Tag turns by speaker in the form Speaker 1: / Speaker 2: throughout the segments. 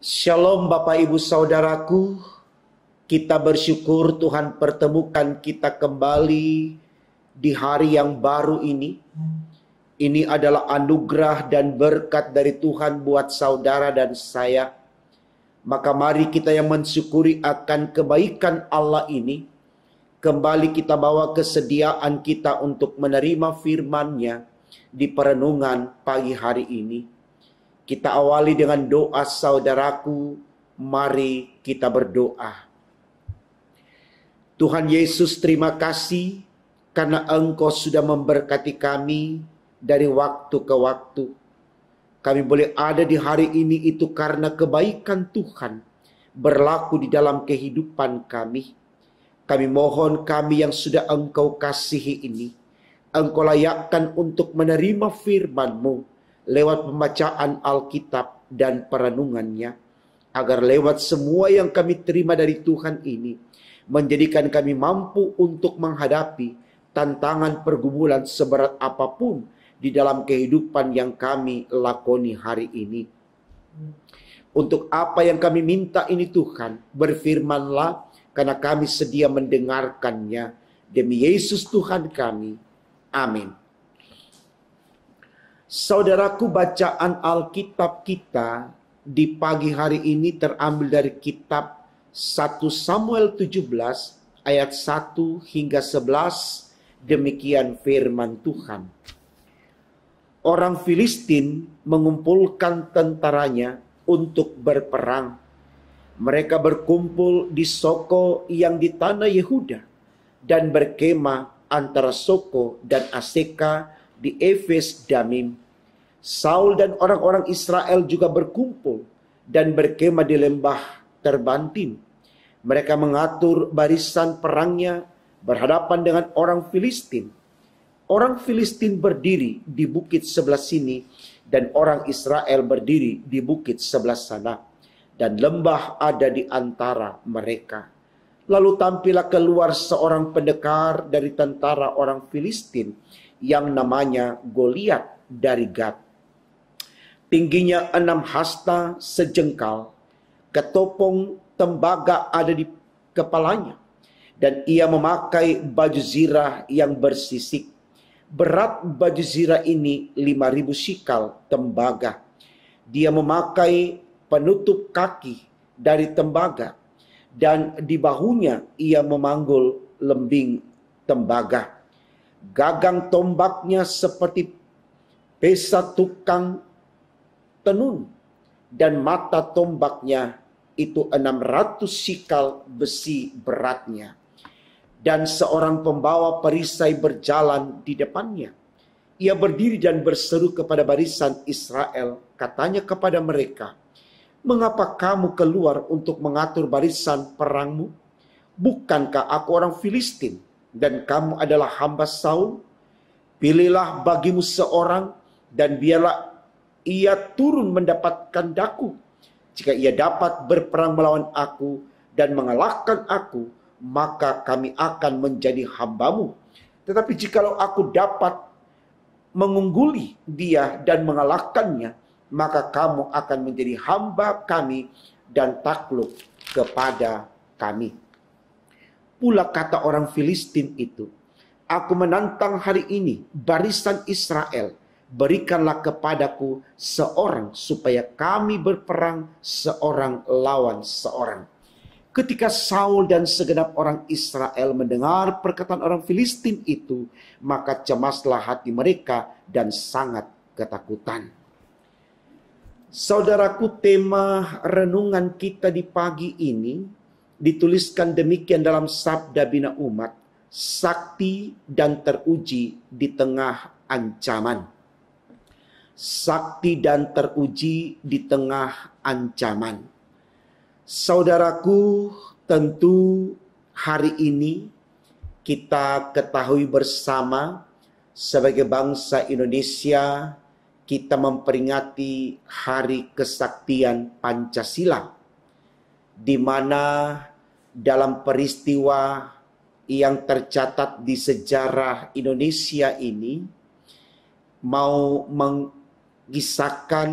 Speaker 1: Shalom Bapak Ibu Saudaraku, kita bersyukur Tuhan pertemukan kita kembali di hari yang baru ini. Ini adalah anugerah dan berkat dari Tuhan buat saudara dan saya. Maka mari kita yang mensyukuri akan kebaikan Allah ini. Kembali kita bawa kesediaan kita untuk menerima firman-Nya di perenungan pagi hari ini. Kita awali dengan doa saudaraku, mari kita berdoa. Tuhan Yesus, terima kasih karena Engkau sudah memberkati kami dari waktu ke waktu. Kami boleh ada di hari ini itu karena kebaikan Tuhan berlaku di dalam kehidupan kami. Kami mohon kami yang sudah Engkau kasihi ini, Engkau layakkan untuk menerima firman-Mu lewat pembacaan Alkitab dan perenungannya, agar lewat semua yang kami terima dari Tuhan ini, menjadikan kami mampu untuk menghadapi tantangan pergumulan seberat apapun di dalam kehidupan yang kami lakoni hari ini. Untuk apa yang kami minta ini Tuhan, berfirman-Lah, karena kami sedia mendengarkannya. Demi Yesus Tuhan kami. Amin. Saudaraku, bacaan Alkitab kita di pagi hari ini terambil dari kitab 1 Samuel 17 ayat 1 hingga 11. Demikian firman Tuhan. Orang Filistin mengumpulkan tentaranya untuk berperang. Mereka berkumpul di Soko yang di tanah Yehuda dan berkemah antara Soko dan Aseka di Efes Damim. Saul dan orang-orang Israel juga berkumpul dan berkemah di lembah Terbantin. Mereka mengatur barisan perangnya berhadapan dengan orang Filistin. Orang Filistin berdiri di bukit sebelah sini dan orang Israel berdiri di bukit sebelah sana. Dan lembah ada di antara mereka. Lalu tampillah keluar seorang pendekar dari tentara orang Filistin yang namanya Goliat dari Gat. Tingginya 6 hasta sejengkal, ketopong tembaga ada di kepalanya, dan ia memakai baju zirah yang bersisik. Berat baju zirah ini 5.000 shikal tembaga. Dia memakai penutup kaki dari tembaga, dan di bahunya ia memanggul lembing tembaga. Gagang tombaknya seperti pesa tukang tenun, dan mata tombaknya itu 600 shikal besi beratnya. Dan seorang pembawa perisai berjalan di depannya. Ia berdiri dan berseru kepada barisan Israel, katanya kepada mereka, "Mengapa kamu keluar untuk mengatur barisan perangmu? Bukankah aku orang Filistin dan kamu adalah hamba Saul? Pilihlah bagimu seorang dan biarlah ia turun mendapatkan daku. Jika ia dapat berperang melawan aku dan mengalahkan aku, maka kami akan menjadi hambamu. Tetapi jikalau aku dapat mengungguli dia dan mengalahkannya, maka kamu akan menjadi hamba kami dan takluk kepada kami." Pula kata orang Filistin itu, "Aku menantang hari ini barisan Israel, berikanlah kepadaku seorang supaya kami berperang seorang lawan seorang." Ketika Saul dan segenap orang Israel mendengar perkataan orang Filistin itu, maka cemaslah hati mereka dan sangat ketakutan. Saudaraku, tema renungan kita di pagi ini dituliskan demikian dalam Sabda Bina Umat, sakti dan teruji di tengah ancaman. Sakti dan teruji di tengah ancaman. Saudaraku, tentu hari ini kita ketahui bersama sebagai bangsa Indonesia, kita memperingati Hari Kesaktian Pancasila, di mana dalam peristiwa yang tercatat di sejarah Indonesia ini mau mengisahkan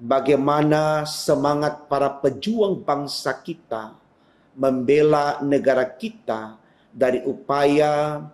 Speaker 1: bagaimana semangat para pejuang bangsa kita membela negara kita dari upaya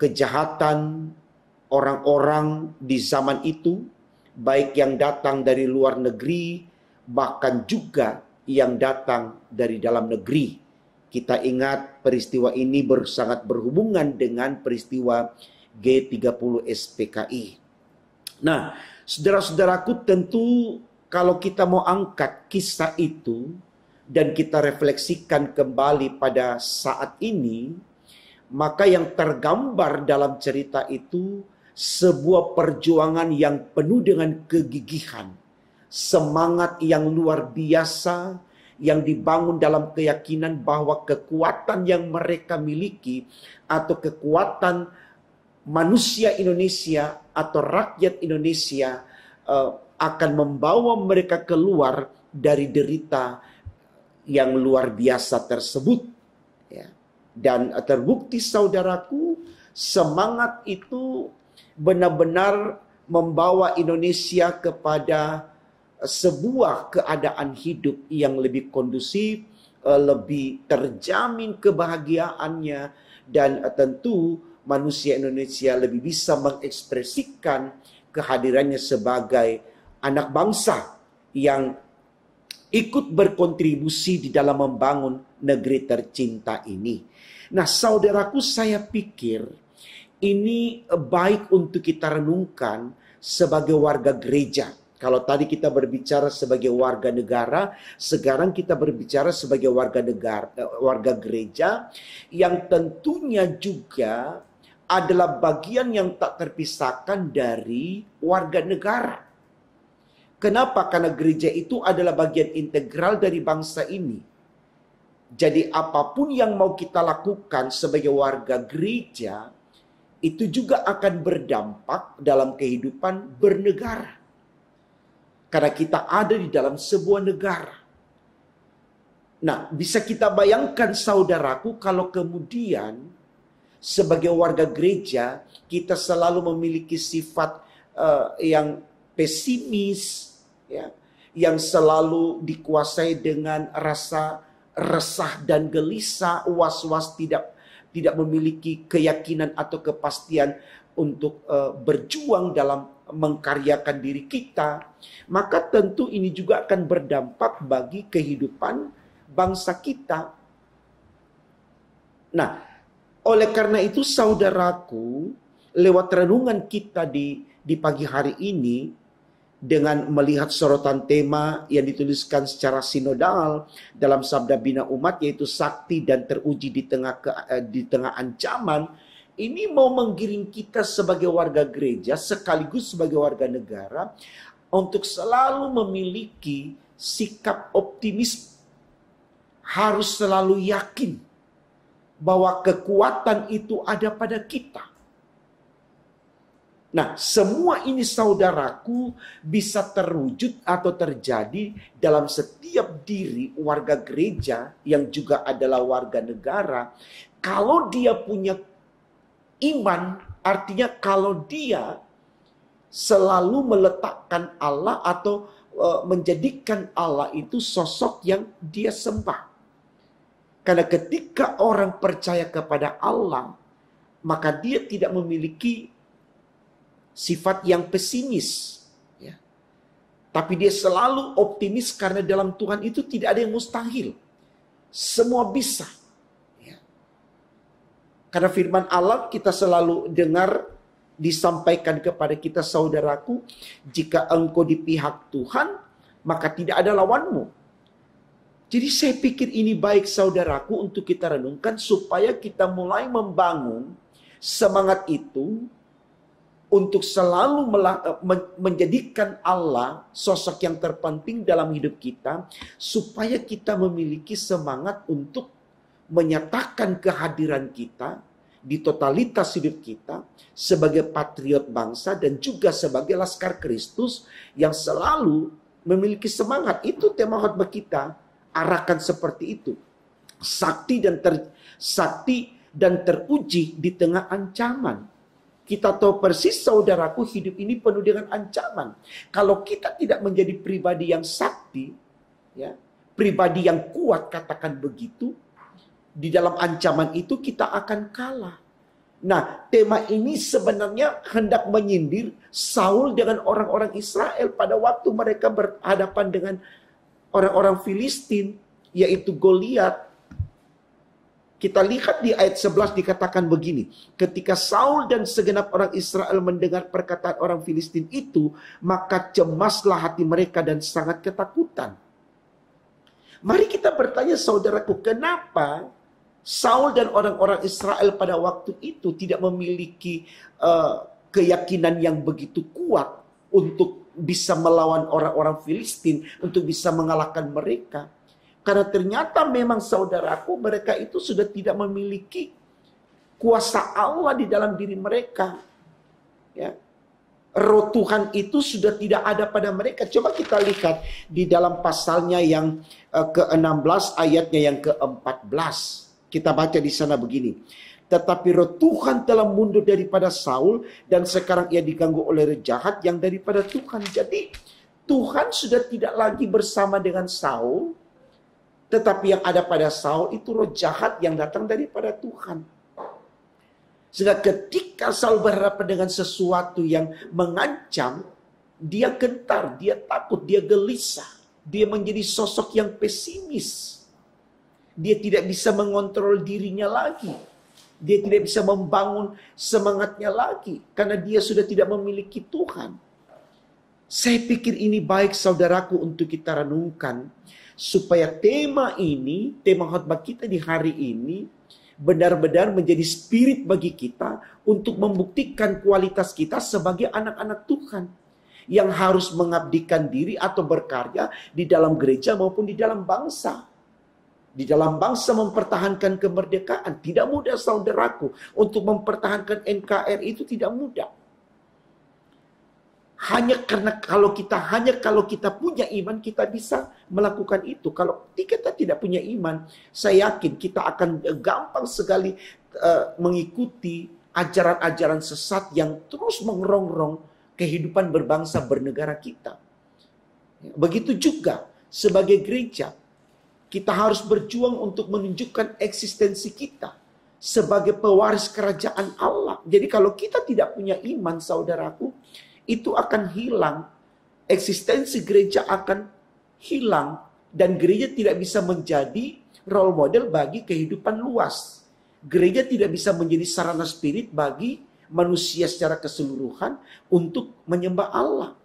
Speaker 1: kejahatan orang-orang di zaman itu, baik yang datang dari luar negeri, bahkan juga yang datang dari dalam negeri. Kita ingat peristiwa ini sangat berhubungan dengan peristiwa G30 SPKI. Nah, saudara-saudaraku, tentu kalau kita mau angkat kisah itu dan kita refleksikan kembali pada saat ini, maka yang tergambar dalam cerita itu sebuah perjuangan yang penuh dengan kegigihan, semangat yang luar biasa yang dibangun dalam keyakinan bahwa kekuatan yang mereka miliki atau kekuatan manusia Indonesia atau rakyat Indonesia akan membawa mereka keluar dari derita yang luar biasa tersebut. Ya. Dan terbukti saudaraku, semangat itu benar-benar membawa Indonesia kepada sebuah keadaan hidup yang lebih kondusif, lebih terjamin kebahagiaannya, dan tentu manusia Indonesia lebih bisa mengekspresikan kehadirannya sebagai anak bangsa yang ikut berkontribusi di dalam membangun negeri tercinta ini. Nah, saudaraku, saya pikir ini baik untuk kita renungkan sebagai warga gereja. Kalau tadi kita berbicara sebagai warga negara, sekarang kita berbicara sebagai warga gereja yang tentunya juga adalah bagian yang tak terpisahkan dari warga negara. Kenapa? Karena gereja itu adalah bagian integral dari bangsa ini. Jadi apapun yang mau kita lakukan sebagai warga gereja, itu juga akan berdampak dalam kehidupan bernegara. Karena kita ada di dalam sebuah negara. Nah, bisa kita bayangkan saudaraku kalau kemudian sebagai warga gereja kita selalu memiliki sifat yang pesimis, ya, yang selalu dikuasai dengan rasa resah dan gelisah, was-was, tidak memiliki keyakinan atau kepastian untuk berjuang dalam mengkaryakan diri kita, maka tentu ini juga akan berdampak bagi kehidupan bangsa kita. Nah, oleh karena itu saudaraku, lewat renungan kita di pagi hari ini, dengan melihat sorotan tema yang dituliskan secara sinodal dalam Sabda Bina Umat, yaitu sakti dan teruji di tengah ancaman, ini mau menggiring kita sebagai warga gereja sekaligus sebagai warga negara untuk selalu memiliki sikap optimis. Harus selalu yakin bahwa kekuatan itu ada pada kita. Nah, semua ini saudaraku bisa terwujud atau terjadi dalam setiap diri warga gereja yang juga adalah warga negara. Kalau dia punya iman, artinya kalau dia selalu meletakkan Allah atau menjadikan Allah itu sosok yang dia sembah. Karena ketika orang percaya kepada Allah, maka dia tidak memiliki sifat yang pesimis, ya. Tapi dia selalu optimis karena dalam Tuhan itu tidak ada yang mustahil. Semua bisa. Ya. Karena firman Allah kita selalu dengar disampaikan kepada kita, saudaraku, jika engkau di pihak Tuhan, maka tidak ada lawanmu. Jadi saya pikir ini baik saudaraku untuk kita renungkan supaya kita mulai membangun semangat itu untuk selalu menjadikan Allah sosok yang terpenting dalam hidup kita, supaya kita memiliki semangat untuk menyatakan kehadiran kita di totalitas hidup kita sebagai patriot bangsa dan juga sebagai laskar Kristus yang selalu memiliki semangat. Itu tema khotbah kita, arahkan seperti itu. Sakti dan teruji di tengah ancaman. Kita tahu persis saudaraku, hidup ini penuh dengan ancaman. Kalau kita tidak menjadi pribadi yang sakti, ya, pribadi yang kuat, katakan begitu, di dalam ancaman itu kita akan kalah. Nah, tema ini sebenarnya hendak menyindir Saul dengan orang-orang Israel pada waktu mereka berhadapan dengan orang-orang Filistin, yaitu Goliat. Kita lihat di ayat 11 dikatakan begini. Ketika Saul dan segenap orang Israel mendengar perkataan orang Filistin itu, maka cemaslah hati mereka dan sangat ketakutan. Mari kita bertanya saudaraku, kenapa Saul dan orang-orang Israel pada waktu itu tidak memiliki keyakinan yang begitu kuat untuk bisa melawan orang-orang Filistin, untuk bisa mengalahkan mereka. Karena ternyata memang saudaraku, mereka itu sudah tidak memiliki kuasa Allah di dalam diri mereka. Ya. Roh Tuhan itu sudah tidak ada pada mereka. Coba kita lihat di dalam pasalnya yang ke-16 ayatnya yang ke-14. Kita baca di sana begini. Tetapi roh Tuhan telah mundur daripada Saul dan sekarang ia diganggu oleh roh jahat yang daripada Tuhan. Jadi Tuhan sudah tidak lagi bersama dengan Saul, tetapi yang ada pada Saul itu roh jahat yang datang daripada Tuhan. Sehingga ketika Saul berhadapan dengan sesuatu yang mengancam, dia gentar, dia takut, dia gelisah. Dia menjadi sosok yang pesimis. Dia tidak bisa mengontrol dirinya lagi. Dia tidak bisa membangun semangatnya lagi. Karena dia sudah tidak memiliki Tuhan. Saya pikir ini baik saudaraku untuk kita renungkan. Supaya tema ini, tema khotbah kita di hari ini, benar-benar menjadi spirit bagi kita untuk membuktikan kualitas kita sebagai anak-anak Tuhan. Yang harus mengabdikan diri atau berkarya di dalam gereja maupun di dalam bangsa. Di dalam bangsa mempertahankan kemerdekaan. Tidak mudah saudaraku. Untuk mempertahankan NKRI itu tidak mudah. Hanya kalau kita punya iman, kita bisa melakukan itu. Kalau kita tidak punya iman, saya yakin kita akan gampang sekali mengikuti ajaran-ajaran sesat yang terus mengerongrong kehidupan berbangsa bernegara kita. Begitu juga sebagai gereja. Kita harus berjuang untuk menunjukkan eksistensi kita sebagai pewaris kerajaan Allah. Jadi kalau kita tidak punya iman, saudaraku, itu akan hilang. Eksistensi gereja akan hilang. Dan gereja tidak bisa menjadi role model bagi kehidupan luas. Gereja tidak bisa menjadi sarana spirit bagi manusia secara keseluruhan untuk menyembah Allah.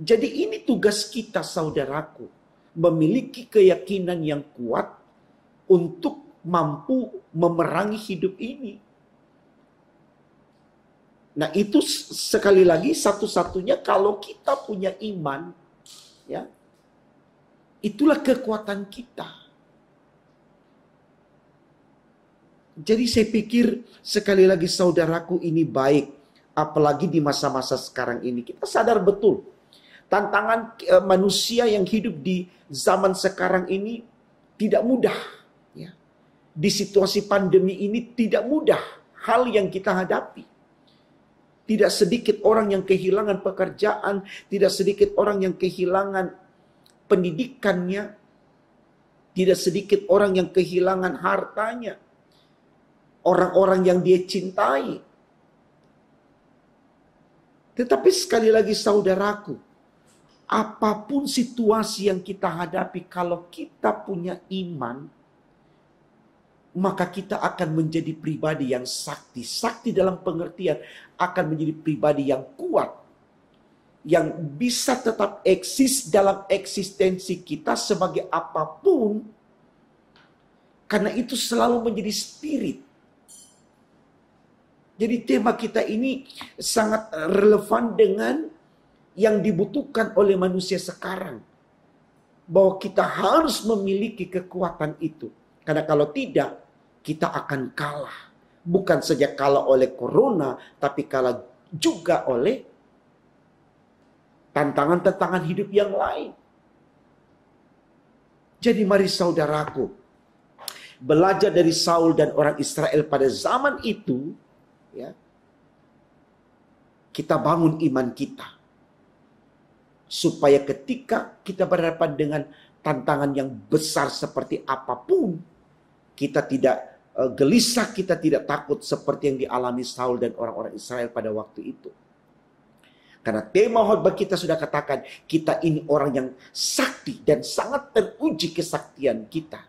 Speaker 1: Jadi ini tugas kita, saudaraku. Memiliki keyakinan yang kuat untuk mampu memerangi hidup ini. Nah, itu sekali lagi satu-satunya kalau kita punya iman, ya. Itulah kekuatan kita. Jadi saya pikir sekali lagi saudaraku ini baik, apalagi di masa-masa sekarang ini. Kita sadar betul tantangan manusia yang hidup di zaman sekarang ini tidak mudah. Ya. Di situasi pandemi ini tidak mudah hal yang kita hadapi. Tidak sedikit orang yang kehilangan pekerjaan, tidak sedikit orang yang kehilangan pendidikannya, tidak sedikit orang yang kehilangan hartanya, orang-orang yang dia cintai. Tetapi sekali lagi saudaraku, apapun situasi yang kita hadapi, kalau kita punya iman, maka kita akan menjadi pribadi yang sakti. Sakti dalam pengertian akan menjadi pribadi yang kuat. Yang bisa tetap eksis dalam eksistensi kita sebagai apapun. Karena itu selalu menjadi spirit. Jadi tema kita ini sangat relevan dengan yang dibutuhkan oleh manusia sekarang. Bahwa kita harus memiliki kekuatan itu. Karena kalau tidak, kita akan kalah. Bukan saja kalah oleh corona, tapi kalah juga oleh tantangan-tantangan hidup yang lain. Jadi mari saudaraku, belajar dari Saul dan orang Israel pada zaman itu, ya, kita bangun iman kita. Supaya ketika kita berhadapan dengan tantangan yang besar seperti apapun, kita tidak gelisah, kita tidak takut seperti yang dialami Saul dan orang-orang Israel pada waktu itu. Karena tema khotbah kita sudah katakan, kita ini orang yang sakti dan sangat teruji kesaktian kita.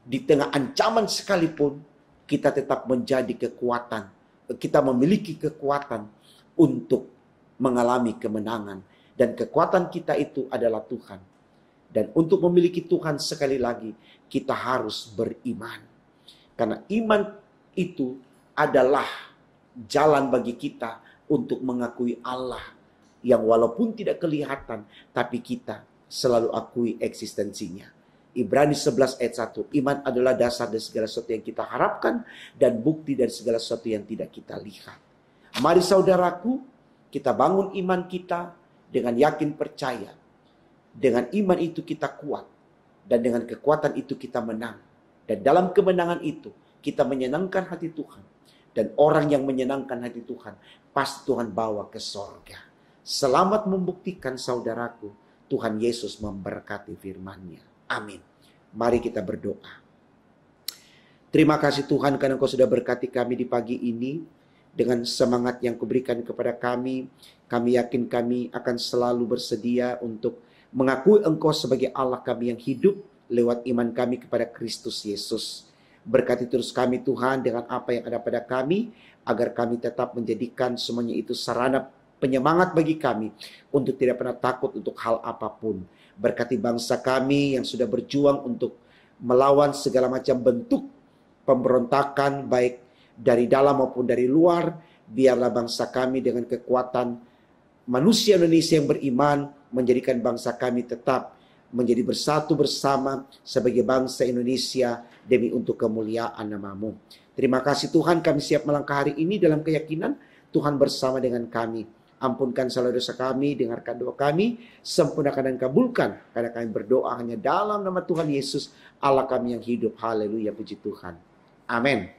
Speaker 1: Di tengah ancaman sekalipun, kita tetap menjadi kekuatan. Kita memiliki kekuatan untuk mengalami kemenangan. Dan kekuatan kita itu adalah Tuhan. Dan untuk memiliki Tuhan sekali lagi, kita harus beriman. Karena iman itu adalah jalan bagi kita untuk mengakui Allah. Yang walaupun tidak kelihatan, tapi kita selalu akui eksistensinya. Ibrani 11 ayat 1. Iman adalah dasar dari segala sesuatu yang kita harapkan dan bukti dari segala sesuatu yang tidak kita lihat. Mari saudaraku, kita bangun iman kita dengan yakin percaya. Dengan iman itu kita kuat. Dan dengan kekuatan itu kita menang. Dan dalam kemenangan itu kita menyenangkan hati Tuhan. Dan orang yang menyenangkan hati Tuhan pasti Tuhan bawa ke sorga. Selamat membuktikan saudaraku. Tuhan Yesus memberkati firman-Nya. Amin. Mari kita berdoa. Terima kasih Tuhan karena Engkau sudah berkati kami di pagi ini. Dengan semangat yang Kau berikan kepada kami yakin kami akan selalu bersedia untuk mengakui Engkau sebagai Allah kami yang hidup lewat iman kami kepada Kristus Yesus. Berkati terus kami Tuhan dengan apa yang ada pada kami, agar kami tetap menjadikan semuanya itu sarana penyemangat bagi kami untuk tidak pernah takut untuk hal apapun. Berkati bangsa kami yang sudah berjuang untuk melawan segala macam bentuk pemberontakan baik dari dalam maupun dari luar. Biarlah bangsa kami dengan kekuatan manusia Indonesia yang beriman menjadikan bangsa kami tetap menjadi bersatu bersama sebagai bangsa Indonesia demi untuk kemuliaan nama-Mu. Terima kasih Tuhan, kami siap melangkah hari ini dalam keyakinan Tuhan bersama dengan kami. Ampunkan segala dosa kami, dengarkan doa kami, sempurnakan dan kabulkan. Karena kami berdoa hanya dalam nama Tuhan Yesus, Allah kami yang hidup. Haleluya, puji Tuhan. Amin.